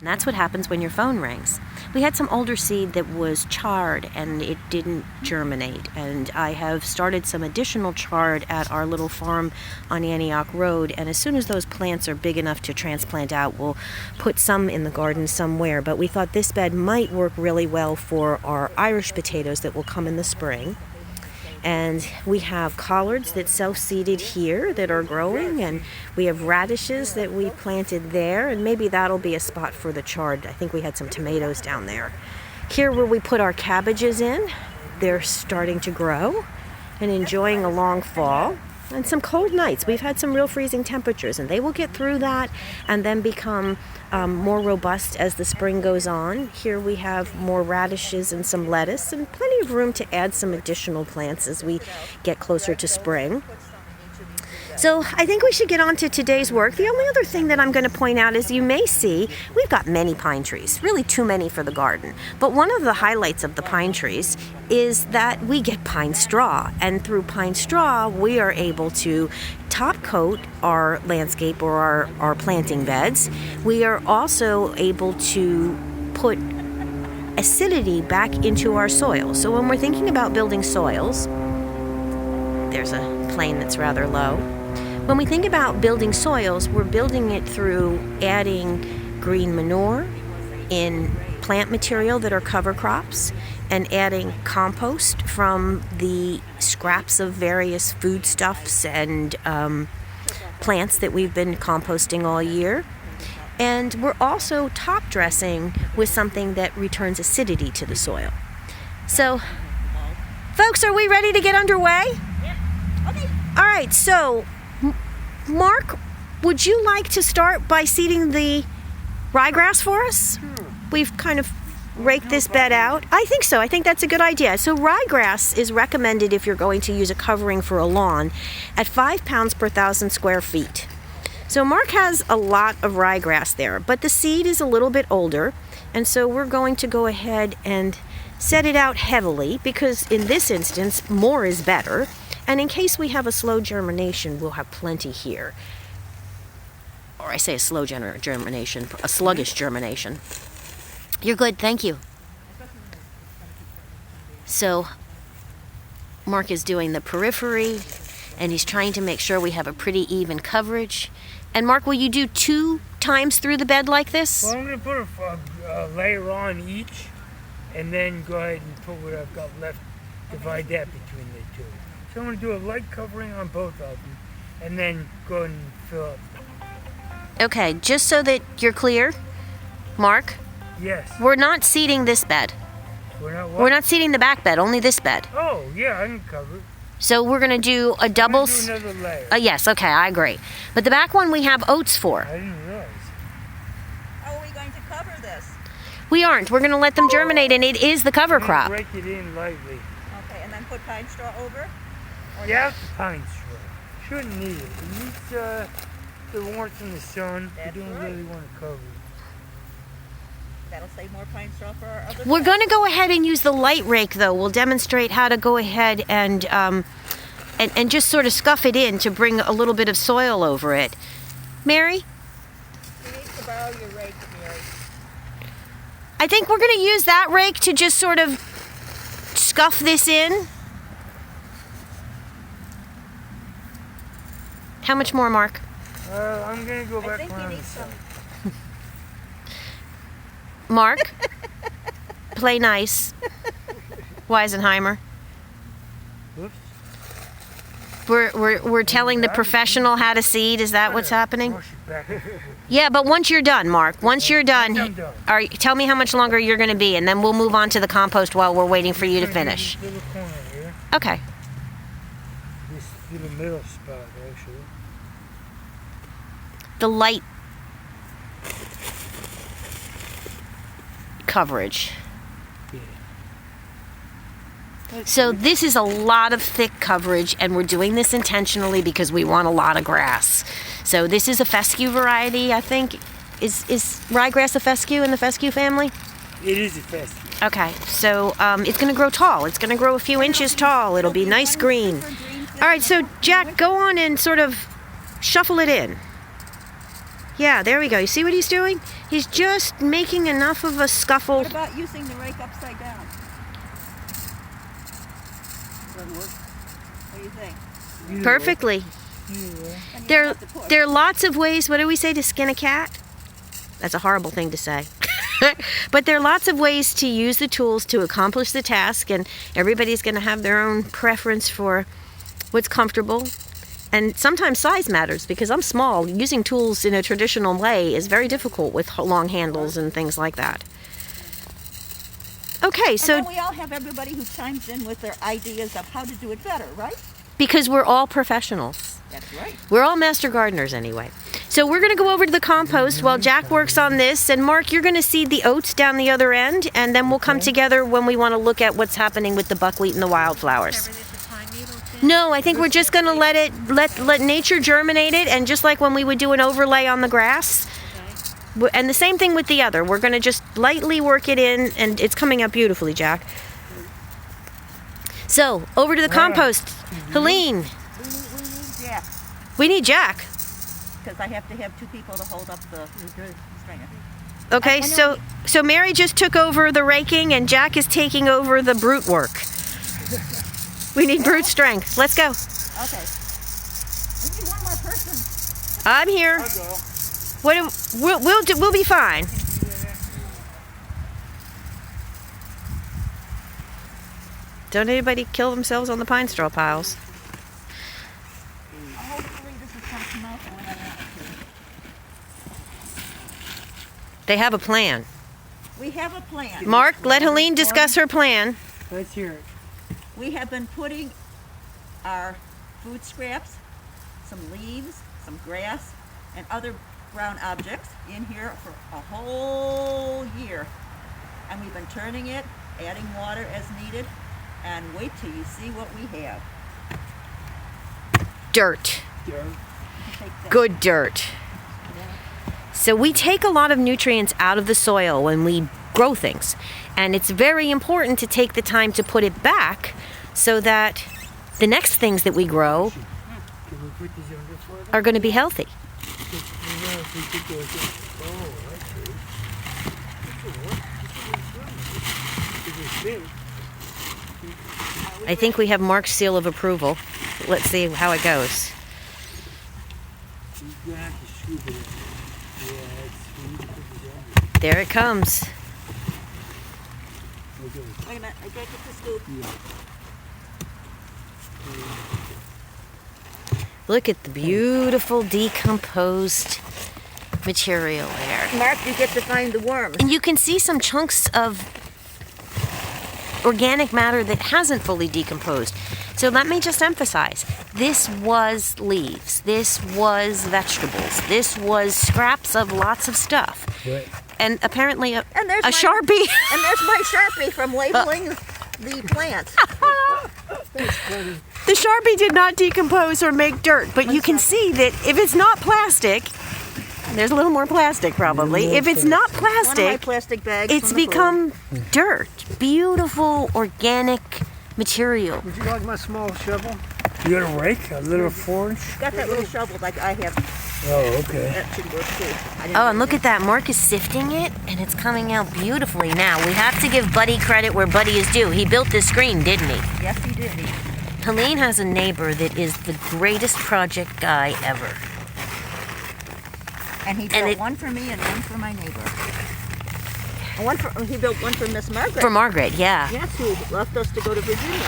And that's what happens when your phone rings. We had some older seed that was charred and it didn't germinate. And I have started some additional chard at our little farm on Antioch Road. And as soon as those plants are big enough to transplant out, we'll put some in the garden somewhere. But we thought this bed might work really well for our Irish potatoes that will come in the spring. And we have collards that self-seeded here that are growing, and we have radishes that we planted there, and maybe that'll be a spot for the chard. I think we had some tomatoes down there. Here where we put our cabbages in, they're starting to grow and enjoying a long fall. And some cold nights. We've had some real freezing temperatures, and they will get through that and then become more robust as the spring goes on. Here we have more radishes and some lettuce and plenty of room to add some additional plants as we get closer to spring. So I think we should get on to today's work. The only other thing that I'm going to point out is you may see we've got many pine trees, really too many for the garden. But one of the highlights of the pine trees is that we get pine straw. And through pine straw, we are able to top coat our landscape or our planting beds. We are also able to put acidity back into our soil. So when we're thinking about building soils, there's a plane that's rather low. When we think about building soils, we're building it through adding green manure in plant material that are cover crops and adding compost from the scraps of various foodstuffs and plants that we've been composting all year. And we're also top dressing with something that returns acidity to the soil. So, folks, are we ready to get underway? Yep. Okay. All right, so Mark, would you like to start by seeding the ryegrass for us? Sure. We've kind of raked this bed out. I think so. I think that's a good idea. So ryegrass is recommended if you're going to use a covering for a lawn at 5 pounds per 1,000 square feet. So Mark has a lot of ryegrass there, but the seed is a little bit older, and so we're going to go ahead and set it out heavily because in this instance, more is better. And in case we have a slow germination, we'll have plenty here. Or I say a slow germination, a sluggish germination. You're good, thank you. So Mark is doing the periphery, and he's trying to make sure we have a pretty even coverage. And Mark, will you do 2 times through the bed like this? Well, I'm going to put a layer on each, and then go ahead and put what I've got left, divide that between the two. So I'm going to do a light covering on both of them, and then go ahead and fill up. Okay, just so that you're clear, Mark, Yes. we're not seeding this bed. We're not what? We're not seeding the back bed, only this bed. Oh, yeah, I can cover it. So we're going to do a double... I'm gonna do another layer. Yes, okay, I agree. But the back one we have oats for. I didn't realize. How are we going to cover this? We aren't. We're going to let them germinate, and it is the cover I'm gonna crop. break it in lightly. Okay, and then put pine straw over? Or Yeah, the pine straw. Shouldn't need it. It needs the warmth and the sun. That's You don't right. really want to cover it. That'll save more pine straw for our other We're bed. going to go ahead and use the light rake, though. We'll demonstrate how to go ahead and just sort of scuff it in to bring a little bit of soil over it. Mary, We need to borrow your rake, Mary. I think we're going to use that rake to just sort of scuff this in. How much more, Mark? I'm going to go I back think you around need the some. side. Mark, play nice. Weisenheimer. Whoops. We're telling the professional how to seed. Is that what's happening? Wash it back and forth. Yeah, but once you're done, Mark, once you're done, I'm done. all right, tell me how much longer you're going to be, and then we'll move on to the compost while we're waiting for you to I'm gonna do finish. this little corner here. Okay. This little middle spot, actually. The light coverage. Yeah. So this is a lot of thick coverage, and we're doing this intentionally because we want a lot of grass. So this is a fescue variety, I think. Is ryegrass a fescue in the fescue family? It is a festive. Okay, so it's going to grow tall. It's going to grow a few inches tall. It'll be nice green. All right, so Jack, go on and sort of shuffle it in. Yeah, there we go. You see what he's doing? He's just making enough of a scuffle. What about using the rake upside down? What do you think? Perfectly. And you There, have to push. there are lots of ways. What do we say, to skin a cat? That's a horrible thing to say. But there are lots of ways to use the tools to accomplish the task, and everybody's going to have their own preference for what's comfortable. And sometimes size matters, because I'm small. Using tools in a traditional way is very difficult with long handles and things like that. Okay, so And then we all have everybody who chimes in with their ideas of how to do it better, right? because we're all professionals. That's right. We're all master gardeners anyway. So we're going to go over to the compost while Jack works on this. And Mark, you're going to seed the oats down the other end. And then we'll come together when we want to look at what's happening with the buckwheat and the wildflowers. No, I think we're just going to let nature germinate it. And just like when we would do an overlay on the grass. And the same thing with the other. We're going to just lightly work it in. And it's coming up beautifully, Jack. So, over to the compost. Helene, We need Jack, we need Jack. because I have to have two people to hold up the stringer. Okay, I know so Mary just took over the raking and Jack is taking over the brute work. We need brute strength. Let's go. Okay. We need one more person. I'm here. I'll go. We'll be fine. Don't anybody kill themselves on the pine straw piles. Hopefully this is going to come out the way I want it They have a plan. to. We have a plan. Mark, let Helene discuss her plan. Let's hear it. We have been putting our food scraps, some leaves, some grass, and other brown objects in here for a whole year. And we've been turning it, adding water as needed, and wait till you see what we have. Dirt. Dirt. Take that. Good dirt. So we take a lot of nutrients out of the soil when we grow things. And it's very important to take the time to put it back so that the next things that we grow Can we put these under for them? are going to be healthy. You know, if we could go against- Oh, I see. This is big. I think we have Mark's seal of approval. Let's see how it goes. You're gonna have to scoop it in. Yeah, we need to put this under. There it comes. Okay. Wait a minute, I gotta get the scoop. Look at the beautiful decomposed material there. Mark, you get to find the worms. And you can see some chunks of organic matter that hasn't fully decomposed. So let me just emphasize, this was leaves, this was vegetables, this was scraps of lots of stuff. Right. And apparently a And there's Sharpie. And there's my Sharpie from labeling the plants. The Sharpie did not decompose or make dirt, but you can see that if it's not plastic, there's a little more plastic probably. If it's not One of my plastic, plastic bags. it's from the become dirt. Beautiful organic material. Would you like my small shovel? You got a rake? A little forge? food. Got that little shovel like I have. Oh, okay. That should work too. I didn't Oh, and look at that. Mark is sifting it, and it's coming out beautifully. Now, we have to give Buddy credit where Buddy is due. He built this screen, didn't he? Yes, he did. Helene has a neighbor that is the greatest project guy ever. And he And built it- one for me and one for my neighbor. And he built one for Miss Margaret. For Margaret, yeah. Yes, who left us to go to Virginia.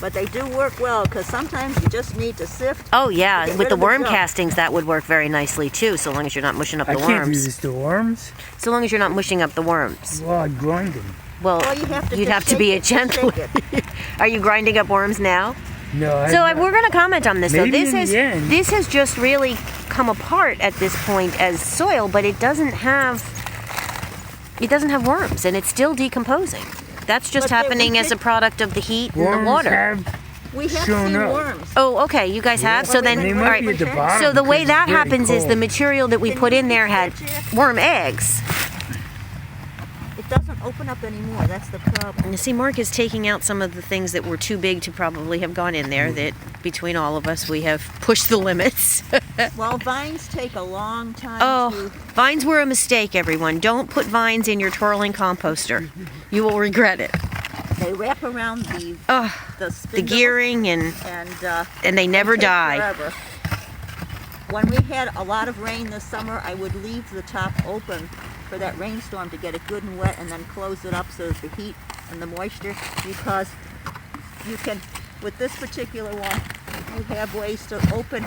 But they do work well because sometimes you just need to sift. Oh, yeah. Get With rid the of the worm junk. castings, that would work very nicely, too, so long as you're not mushing up I the can't do worms. this to worms. So long as you're not mushing up the worms. Well, I'd grind them. Well, Well, you have to you'd just have to shake be it, a just gentle. shake it. Are you grinding up worms now? No, I So we're going to comment on this. Maybe though. This in has the end. this has just really come apart at this point as soil, but it doesn't have worms, and it's still decomposing. That's just But they- happening we as a think- product of the heat and worms the water. have We have shown seen up. worms. Oh, okay. You guys have. So Well, then, They all might right. be at the bottom. So the way because that it's very happens is the cold. material that we Can put you in there had reach that, Jack? worm eggs. It doesn't open up anymore. That's the problem. And you see, Mark is taking out some of the things that were too big to probably have gone in there. That between all of us, we have pushed the limits. Well, vines take a long time Oh, vines were a mistake, everyone. Don't put vines in your twirling composter. You will regret it. they wrap around the Oh, the spindles gearing and they never take die. forever. When we had a lot of rain this summer, I would leave the top open for that rainstorm to get it good and wet, and then close it up so that the heat and the moisture, because you can, with this particular one, you have ways to open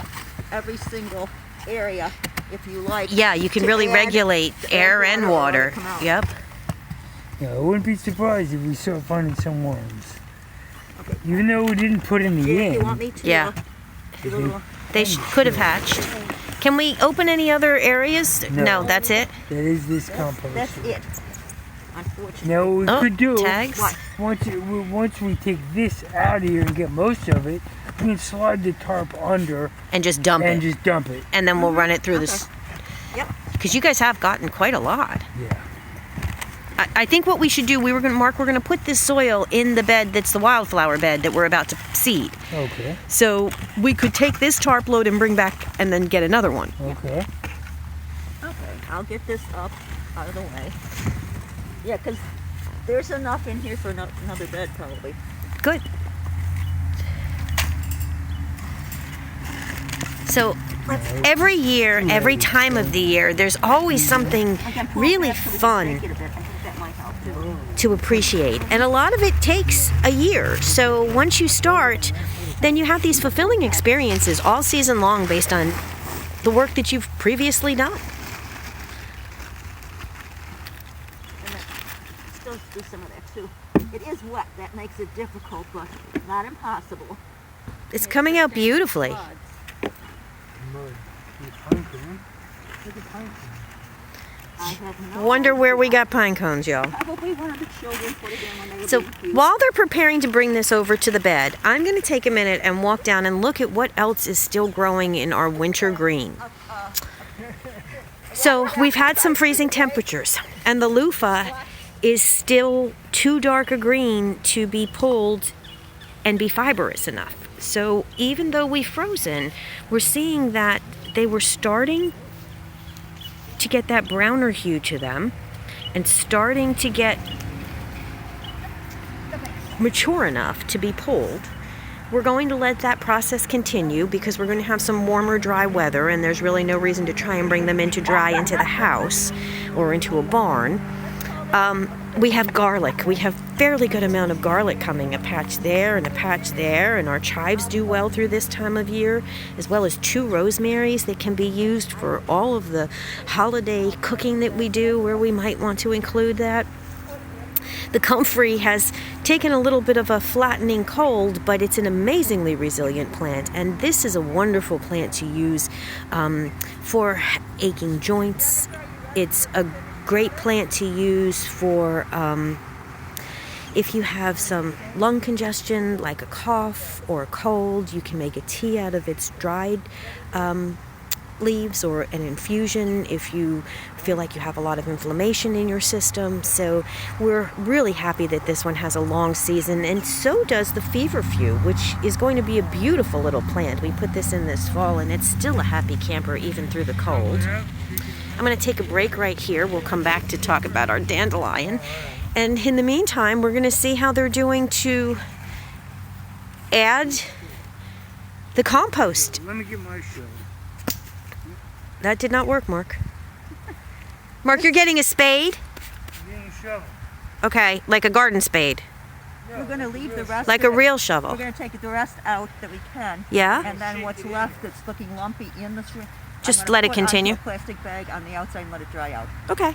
every single area if you like. Yeah, you can to really add- regulate to add air and or water. come out. Yep. Yeah, I wouldn't be surprised if we start finding some worms. Even though we didn't put any If you in. want me to, Yeah. do a little- They could have hatched. Can we open any other areas? No. That's it. That is this compost. that's it. Unfortunately. Now what we Oh, could do, tags. What? once we take this out of here and get most of it, we can slide the tarp under And just dump and it. just dump it. And then we'll run it through Okay. this. Yep. Because you guys have gotten quite a lot. Yeah. I think what we should do, we're going to put this soil in the bed that's the wildflower bed that we're about to seed. Okay. So we could take this tarp load and bring back and then get another one. Okay. Okay, I'll get this up out of the way. Yeah, because there's enough in here for another bed probably. Good. So every year, every time of the year, there's always something really fun to appreciate. And a lot of it takes a year. So once you start, then you have these fulfilling experiences all season long based on the work that you've previously done. And then still do some of that too. It is wet, that makes it difficult, but not impossible. It's coming out beautifully. Mud. Pine cone. Look at pine cone. I have no Wonder where we idea. got pine cones, y'all. Probably one of the children put it in when they were So being cute. while they're preparing to bring this over to the bed, I'm going to take a minute and walk down and look at what else is still growing in our winter green. So we've had some freezing temperatures, and the loofah is still too dark a green to be pulled and be fibrous enough. So even though we've frozen, we're seeing that they were starting to get that browner hue to them and starting to get mature enough to be pulled. We're going to let that process continue because we're going to have some warmer, dry weather, and there's really no reason to try and bring them into dry into the house or into a barn. We have garlic. We have fairly good amount of garlic coming, a patch there and a patch there, and our chives do well through this time of year, as well as 2 rosemaries that can be used for all of the holiday cooking that we do where we might want to include that. The comfrey has taken a little bit of a flattening cold, but it's an amazingly resilient plant, and this is a wonderful plant to use for aching joints. It's a great plant to use for if you have some lung congestion, like a cough or a cold. You can make a tea out of its dried leaves, or an infusion if you feel like you have a lot of inflammation in your system. So we're really happy that this one has a long season, and so does the feverfew, which is going to be a beautiful little plant. We put this in this fall, and it's still a happy camper even through the cold. I'm going to take a break right here. We'll come back to talk about our dandelion. And in the meantime, we're going to see how they're doing to add the compost. Let me get my shovel. That did not work, Mark. Mark, you're getting a spade? I'm getting a shovel. Okay, like a garden spade. We're going to leave the rest Like of a it- real We're shovel. going to take the rest out that we can. Yeah? And then what's left that's looking lumpy in the swing. Just let it continue? A plastic bag on the outside and let it dry out. Okay.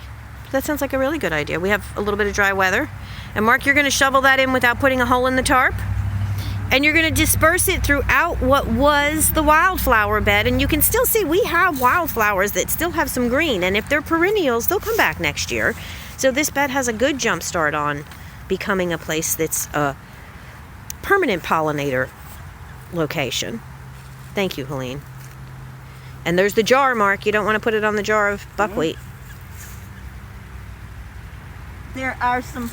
That sounds like a really good idea. We have a little bit of dry weather. And Mark, you're going to shovel that in without putting a hole in the tarp. And you're going to disperse it throughout what was the wildflower bed. And you can still see we have wildflowers that still have some green. And if they're perennials, they'll come back next year. So this bed has a good jump start on becoming a place that's a permanent pollinator location. Thank you, Helene. And there's the jar, Mark. You don't want to put it on the jar of buckwheat. There are some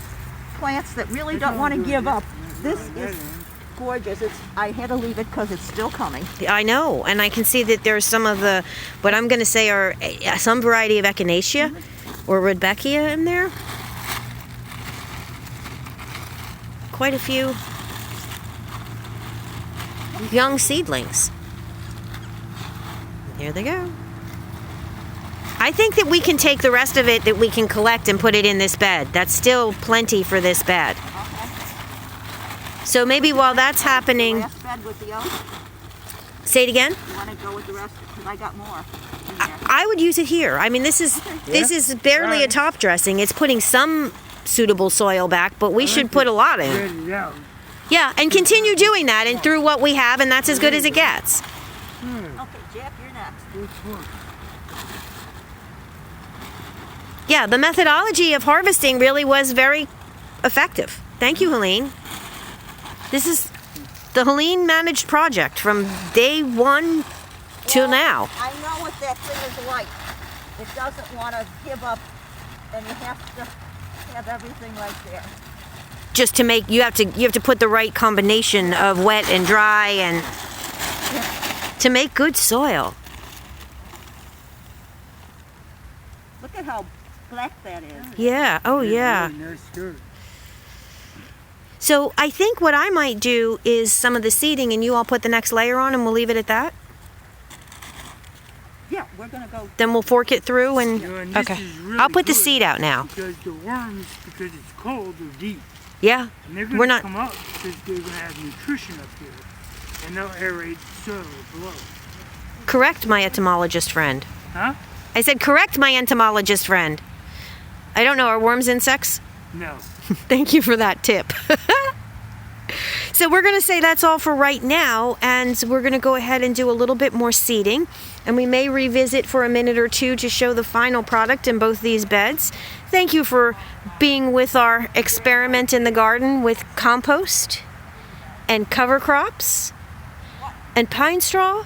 plants that really don't want to give up. This is gorgeous. I had to leave it because it's still coming. I know, and I can see that there's some of the, what I'm going to say are some variety of echinacea or rudbeckia in there. Quite a few young seedlings. Here they go. I think that we can take the rest of it that we can collect and put it in this bed. That's still plenty for this bed. Okay. So maybe while that's happening, Last bed with the oats. say it again. You want to go with the rest? Because I got more in there. I would use it here. I mean, this is barely a Right. top dressing. It's putting some suitable soil back, but we should put a lot in. Spread it out. Yeah, and continue doing that and through what we have, and that's as good as it gets. Okay, Jack, you're next. Which one? Yeah, the methodology of harvesting really was very effective. Thank you, Helene. This is the Helene managed project from day one till now. I know what that thing is like. It doesn't want to give up, and you have to have everything right there. Just to make you have to put the right combination of wet and dry and to make good soil. Look at how black that is. Yeah. Oh yeah. Really nice skirt. So I think what I might do is some of the seeding, and you all put the next layer on, and we'll leave it at that. Yeah, we're gonna go. Then we'll fork it through, and You know, and this okay. is really I'll put the good seed out now. Because the worms, because it's cold, are deep. Yeah. And they're We're going to not- come up because they're going to have nutrition up here. And they'll aerate the soil below. Correct, my entomologist friend. Huh? I said correct, my entomologist friend. I don't know. Are worms insects? No. Thank you for that tip. So we're going to say that's all for right now, and we're going to go ahead and do a little bit more seeding, and we may revisit for a minute or two to show the final product in both these beds. Thank you for being with our experiment in the garden with compost and cover crops and pine straw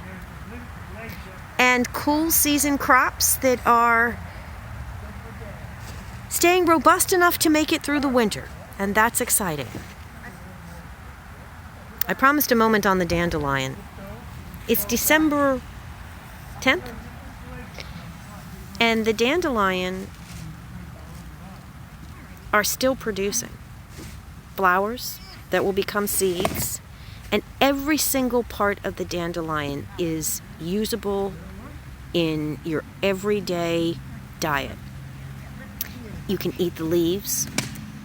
and cool season crops that are staying robust enough to make it through the winter, and that's exciting. I promised a moment on the dandelion. It's December 10th, and the dandelion are still producing flowers that will become seeds, and every single part of the dandelion is usable in your everyday diet. You can eat the leaves,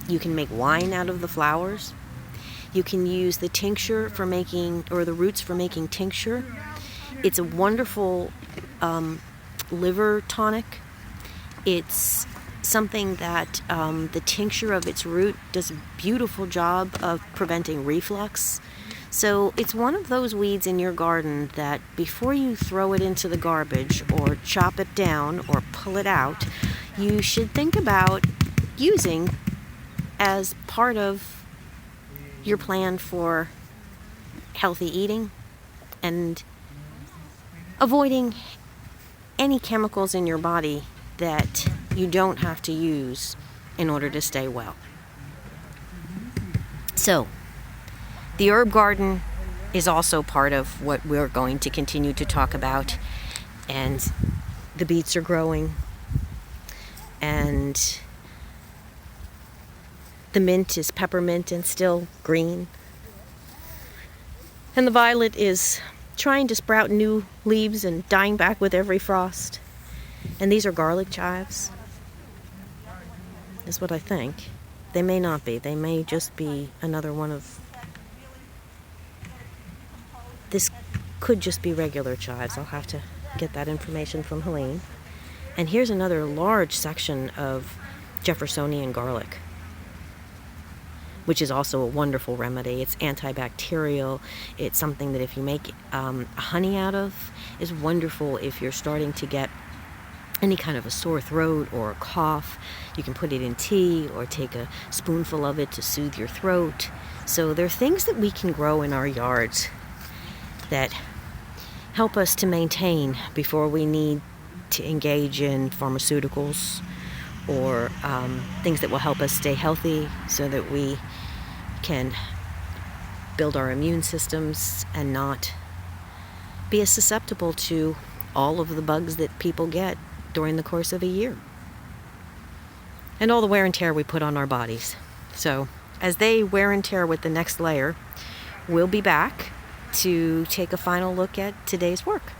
you can make wine out of the flowers, you can use the tincture for making, or the roots for making tincture. It's a wonderful liver tonic. It's something that the tincture of its root does a beautiful job of preventing reflux. So it's one of those weeds in your garden that before you throw it into the garbage or chop it down or pull it out, you should think about using as part of your plan for healthy eating and avoiding any chemicals in your body that you don't have to use in order to stay well. So, the herb garden is also part of what we're going to continue to talk about, and the beets are growing, and the mint is peppermint and still green, and the violet is trying to sprout new leaves and dying back with every frost. And these are garlic chives, is what I think. They may not be. They may just be another one of... This could just be regular chives. I'll have to get that information from Helene. And here's another large section of Jeffersonian garlic, which is also a wonderful remedy. It's antibacterial. It's something that if you make honey out of, is wonderful if you're starting to get any kind of a sore throat or a cough. You can put it in tea or take a spoonful of it to soothe your throat. So there are things that we can grow in our yards that help us to maintain before we need to engage in pharmaceuticals or things that will help us stay healthy so that we can build our immune systems and not be as susceptible to all of the bugs that people get during the course of a year. And all the wear and tear we put on our bodies. So as they wear and tear with the next layer, we'll be back to take a final look at today's work.